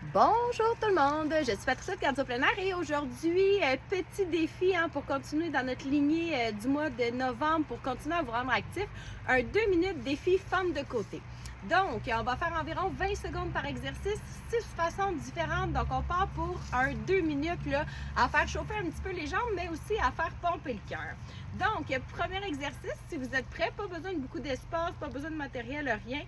Bonjour tout le monde, je suis Patricia de Cardio Plein Air et aujourd'hui, petit défi pour continuer dans notre lignée du mois de novembre pour continuer à vous rendre actif, un 2 minutes défi fente de côté. Donc, on va faire environ 20 secondes par exercice, 6 façons différentes. Donc, on part pour un 2 minutes là, à faire chauffer un petit peu les jambes, mais aussi à faire pomper le cœur. Donc, premier exercice, si vous êtes prêts, pas besoin de beaucoup d'espace, pas besoin de matériel, rien.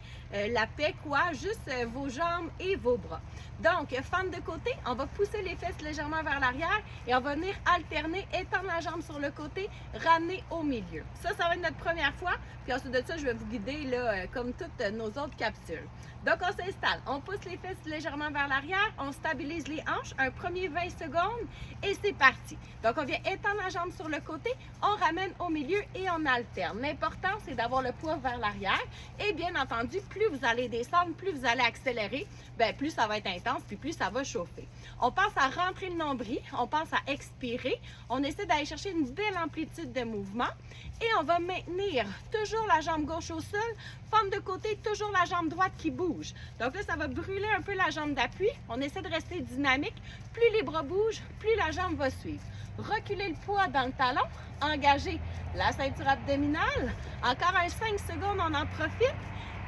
La paix, quoi, juste vos jambes et vos bras. Donc, fente de côté, on va pousser les fesses légèrement vers l'arrière et on va venir alterner, étendre la jambe sur le côté, ramener au milieu. Ça va être notre première fois. Puis ensuite de ça, je vais vous guider là, comme toutes nos autres capsules. Donc, on s'installe, on pousse les fesses légèrement vers l'arrière, on stabilise les hanches, un premier 20 secondes et c'est parti. Donc, on vient étendre la jambe sur le côté, on ramène au milieu et on alterne. L'important, c'est d'avoir le poids vers l'arrière et bien entendu, plus vous allez descendre, plus vous allez accélérer, bien, plus ça va être intense puis plus ça va chauffer. On pense à rentrer le nombril, on pense à expirer, on essaie d'aller chercher une belle amplitude de mouvement et on va maintenir toujours la jambe gauche au sol, fente de côté, toujours la jambe droite qui bouge. Donc là, ça va brûler un peu la jambe d'appui. On essaie de rester dynamique. Plus les bras bougent, plus la jambe va suivre. Reculez le poids dans le talon, engagez la ceinture abdominale. Encore un 5 secondes, on en profite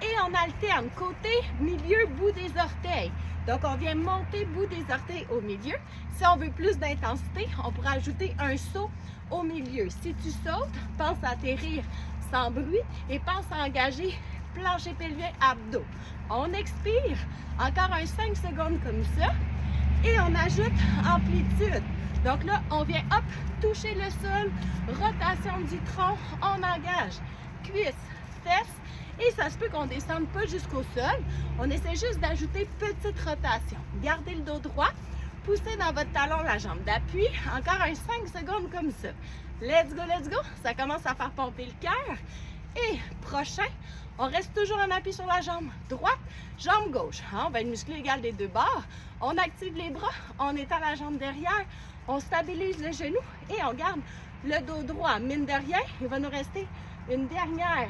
et on alterne côté, milieu, bout des orteils. Donc, on vient monter bout des orteils au milieu. Si on veut plus d'intensité, on pourra ajouter un saut au milieu. Si tu sautes, pense à atterrir sans bruit et pense à engager plancher pelvien, abdos. On expire, encore un 5 secondes comme ça et on ajoute amplitude. Donc là, on vient, hop, toucher le sol, rotation du tronc, on engage cuisses, fesses et ça se peut qu'on ne descende pas jusqu'au sol. On essaie juste d'ajouter petite rotation. Gardez le dos droit, poussez dans votre talon la jambe d'appui, encore un 5 secondes comme ça. Let's go, let's go! Ça commence à faire pomper le cœur. Et prochain, on reste toujours en appui sur la jambe droite, jambe gauche. On va être musclé égal des deux bords. On active les bras, on étend la jambe derrière, on stabilise le genou et on garde le dos droit. Mine de rien, il va nous rester une dernière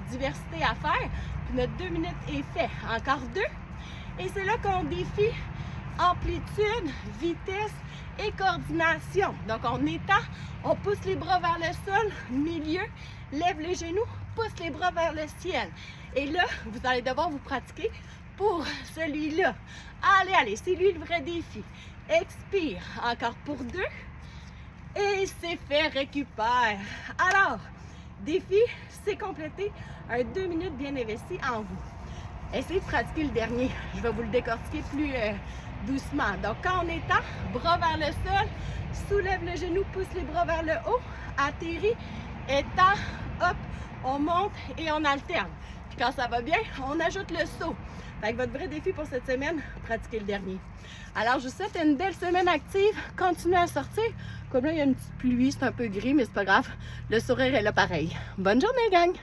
diversité à faire. Puis notre 2 minutes est fait. Encore 2. Et c'est là qu'on défie amplitude, vitesse et coordination. Donc, on étend, on pousse les bras vers le sol, milieu, lève les genoux, pousse les bras vers le ciel. Et là, vous allez devoir vous pratiquer pour celui-là. Allez, allez, c'est lui le vrai défi. Expire, encore pour 2. Et c'est fait, récupère. Alors, défi, c'est complété. Un 2 minutes bien investi en vous. Essayez de pratiquer le dernier. Je vais vous le décortiquer plus doucement. Donc, quand on étend, bras vers le sol, soulève le genou, pousse les bras vers le haut, atterrit, étend, hop, on monte et on alterne. Puis quand ça va bien, on ajoute le saut. Fait que votre vrai défi pour cette semaine, pratiquer le dernier. Alors, je vous souhaite une belle semaine active. Continuez à sortir. Comme là, il y a une petite pluie, c'est un peu gris, mais c'est pas grave. Le sourire est là pareil. Bonne journée, gang!